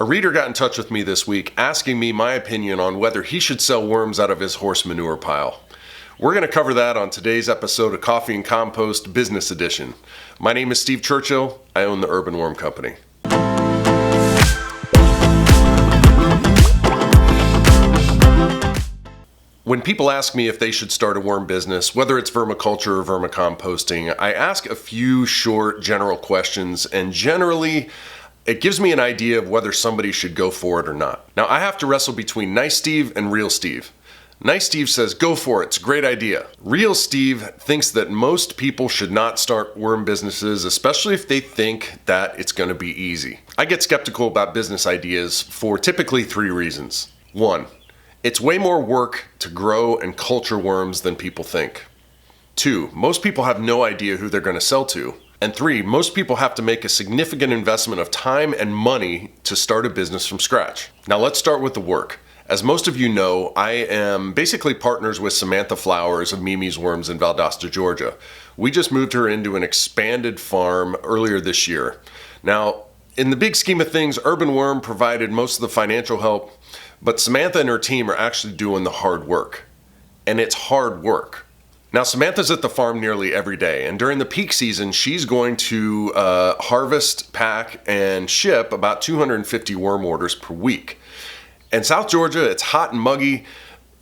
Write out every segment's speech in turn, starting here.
A reader got in touch with me this week asking me my opinion on whether he should sell worms out of his horse manure pile. We're going to cover that on today's episode of Coffee and Compost Business Edition. My name is Steve Churchill. I own the Urban Worm Company. When people ask me if they should start a worm business, whether it's vermiculture or vermicomposting, I ask a few short general questions, and generally it gives me an idea of whether somebody should go for it or not. Now, I have to wrestle between Nice Steve and Real Steve. Nice Steve says, go for it, it's a great idea. Real Steve thinks that most people should not start worm businesses, especially if they think that it's going to be easy. I get skeptical about business ideas for typically 3 reasons. 1, it's way more work to grow and culture worms than people think. 2, most people have no idea who they're going to sell to. And 3, most people have to make a significant investment of time and money to start a business from scratch. Now let's start with the work. As most of you know, I am basically partners with Samantha Flowers of Mimi's Worms in Valdosta, Georgia. We just moved her into an expanded farm earlier this year. Now, in the big scheme of things, Urban Worm provided most of the financial help, but Samantha and her team are actually doing the hard work. And it's hard work. Now, Samantha's at the farm nearly every day, and during the peak season, she's going to harvest, pack, and ship about 250 worm orders per week. In South Georgia, it's hot and muggy.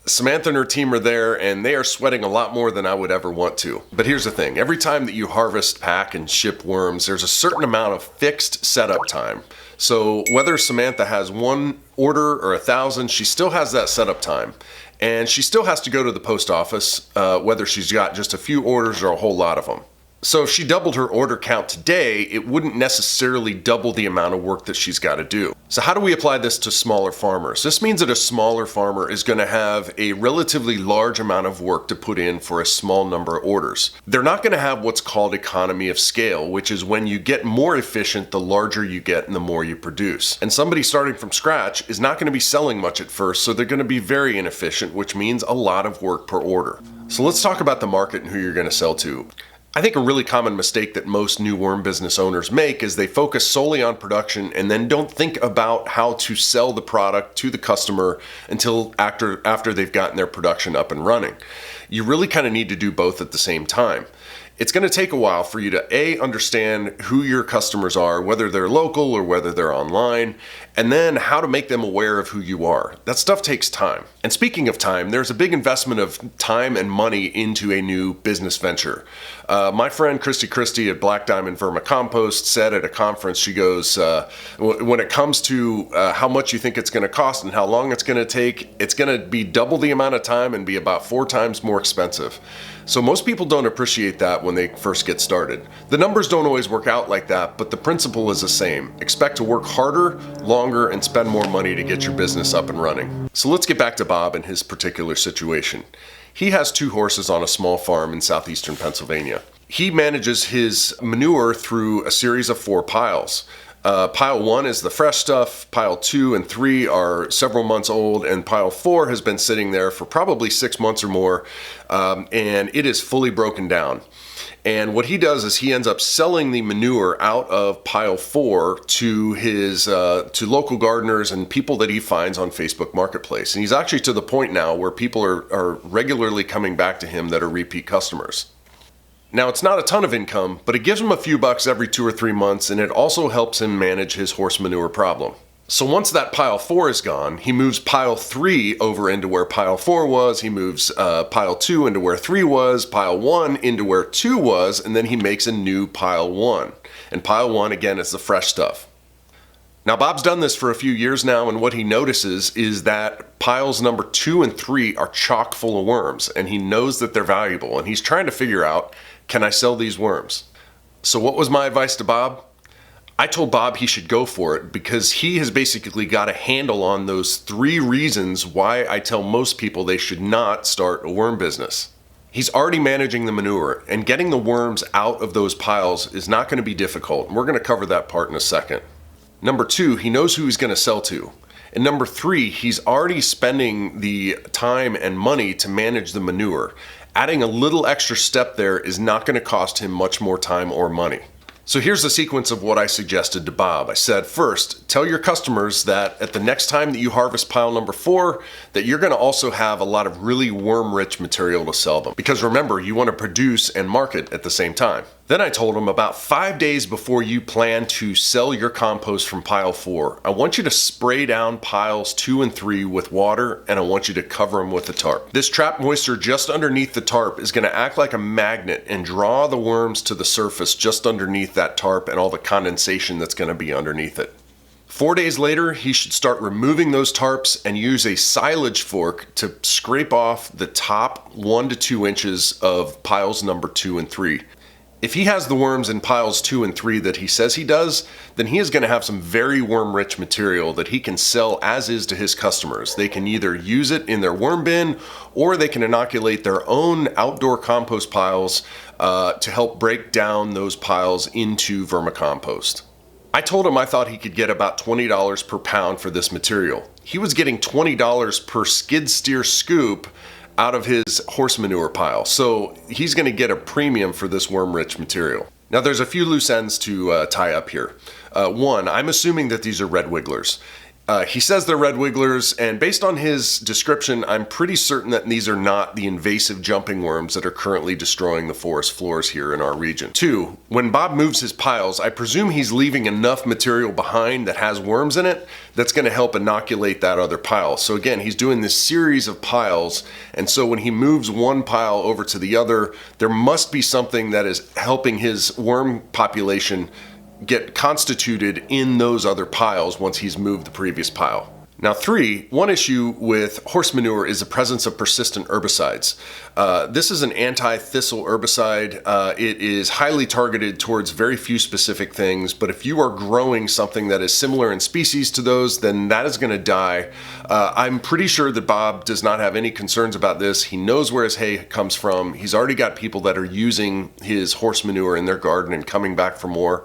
Samantha and her team are there, and they are sweating a lot more than I would ever want to. But here's the thing. Every time that you harvest, pack, and ship worms, there's a certain amount of fixed setup time. So whether Samantha has 1 order or 1,000, she still has that setup time. And she still has to go to the post office, whether she's got just a few orders or a whole lot of them. So if she doubled her order count today, it wouldn't necessarily double the amount of work that she's got to do. So how do we apply this to smaller farmers? This means that a smaller farmer is going to have a relatively large amount of work to put in for a small number of orders. They're not going to have what's called economy of scale, which is when you get more efficient the larger you get and the more you produce. And somebody starting from scratch is not going to be selling much at first, so they're going to be very inefficient, which means a lot of work per order. So let's talk about the market and who you're going to sell to. I think a really common mistake that most new worm business owners make is they focus solely on production and then don't think about how to sell the product to the customer until after they've gotten their production up and running. You really kind of need to do both at the same time. It's going to take a while for you to understand who your customers are, whether they're local or whether they're online, and then how to make them aware of who you are. That stuff takes time. And speaking of time, there's a big investment of time and money into a new business venture. My friend Christy at Black Diamond Vermicompost said at a conference, she goes, when it comes to how much you think it's going to cost and how long it's going to take, it's going to be double the amount of time and be about 4 times more expensive. So most people don't appreciate that when they first get started. The numbers don't always work out like that, but the principle is the same. Expect to work harder, longer, and spend more money to get your business up and running. So let's get back to Bob and his particular situation. He has 2 horses on a small farm in southeastern Pennsylvania. He manages his manure through a series of 4 piles. Pile 1 is the fresh stuff, pile 2 and 3 are several months old, and pile 4 has been sitting there for probably 6 months or more, and it is fully broken down. And what he does is he ends up selling the manure out of pile 4 to his to local gardeners and people that he finds on Facebook Marketplace. And he's actually to the point now where people are regularly coming back to him that are repeat customers. Now, it's not a ton of income, but it gives him a few bucks every 2 or 3 months, and it also helps him manage his horse manure problem. So once that pile 4 is gone, he moves pile 3 over into where pile 4 was, he moves pile 2 into where 3 was, pile 1 into where 2 was, and then he makes a new pile 1. And pile 1, again, is the fresh stuff. Now, Bob's done this for a few years now, and what he notices is that piles number 2 and 3 are chock full of worms, and he knows that they're valuable, and he's trying to figure out, can I sell these worms? So what was my advice to Bob? I told Bob he should go for it because he has basically got a handle on those 3 reasons why I tell most people they should not start a worm business. He's already managing the manure, and getting the worms out of those piles is not going to be difficult, and we're going to cover that part in a second. Number 2, he knows who he's going to sell to. And number 3, he's already spending the time and money to manage the manure. Adding a little extra step there is not going to cost him much more time or money. So here's the sequence of what I suggested to Bob. I said, first, tell your customers that at the next time that you harvest pile number 4, that you're going to also have a lot of really worm-rich material to sell them. Because remember, you want to produce and market at the same time. Then I told him about 5 days before you plan to sell your compost from pile 4, I want you to spray down piles 2 and 3 with water, and I want you to cover them with a tarp. This trapped moisture just underneath the tarp is going to act like a magnet and draw the worms to the surface just underneath that tarp and all the condensation that's going to be underneath it. 4 days later, he should start removing those tarps and use a silage fork to scrape off the top 1 to 2 inches of piles number 2 and 3. If he has the worms in piles 2 and 3 that he says he does, then he is going to have some very worm-rich material that he can sell as is to his customers. They can either use it in their worm bin, or they can inoculate their own outdoor compost piles to help break down those piles into vermicompost. I told him I thought he could get about $20 per pound for this material. He was getting $20 per skid steer scoop out of his horse manure pile. So he's going to get a premium for this worm-rich material. Now there's a few loose ends to tie up here. One, I'm assuming that these are red wigglers. He says they're red wigglers, and based on his description, I'm pretty certain that these are not the invasive jumping worms that are currently destroying the forest floors here in our region. 2, when Bob moves his piles, I presume he's leaving enough material behind that has worms in it that's going to help inoculate that other pile. So again, he's doing this series of piles, and so when he moves one pile over to the other, there must be something that is helping his worm population get constituted in those other piles once he's moved the previous pile. Now 3, one issue with horse manure is the presence of persistent herbicides. This is an anti-thistle herbicide. It is highly targeted towards very few specific things, but if you are growing something that is similar in species to those, then that is going to die. I'm pretty sure that Bob does not have any concerns about this. He knows where his hay comes from. He's already got people that are using his horse manure in their garden and coming back for more.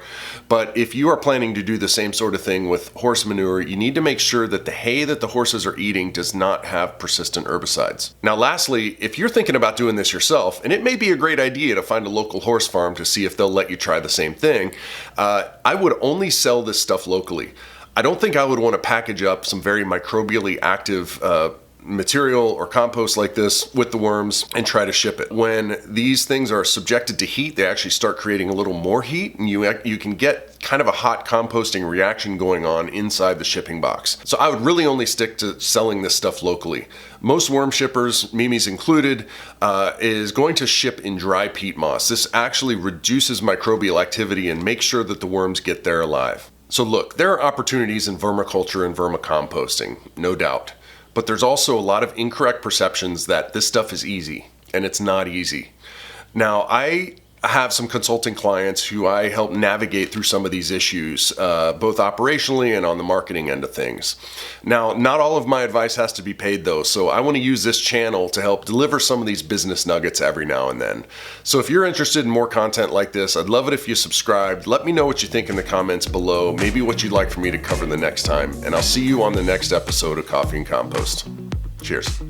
But if you are planning to do the same sort of thing with horse manure, you need to make sure that the hay that the horses are eating does not have persistent herbicides. Now lastly, if you're thinking about doing this yourself, and it may be a great idea to find a local horse farm to see if they'll let you try the same thing, I would only sell this stuff locally. I don't think I would want to package up some very microbially active material or compost like this with the worms and try to ship it. When these things are subjected to heat, they actually start creating a little more heat, and you can get kind of a hot composting reaction going on inside the shipping box. So I would really only stick to selling this stuff locally. Most worm shippers, Mimi's included, is going to ship in dry peat moss. This actually reduces microbial activity and makes sure that the worms get there alive. So look, there are opportunities in vermiculture and vermicomposting, no doubt. But there's also a lot of incorrect perceptions that this stuff is easy, and it's not easy. Now, I have some consulting clients who I help navigate through some of these issues, both operationally and on the marketing end of things. Now, not all of my advice has to be paid though, so I want to use this channel to help deliver some of these business nuggets every now and then. So if you're interested in more content like this, I'd love it if you subscribed. Let me know what you think in the comments below, maybe what you'd like for me to cover the next time, and I'll see you on the next episode of Coffee and Compost. Cheers.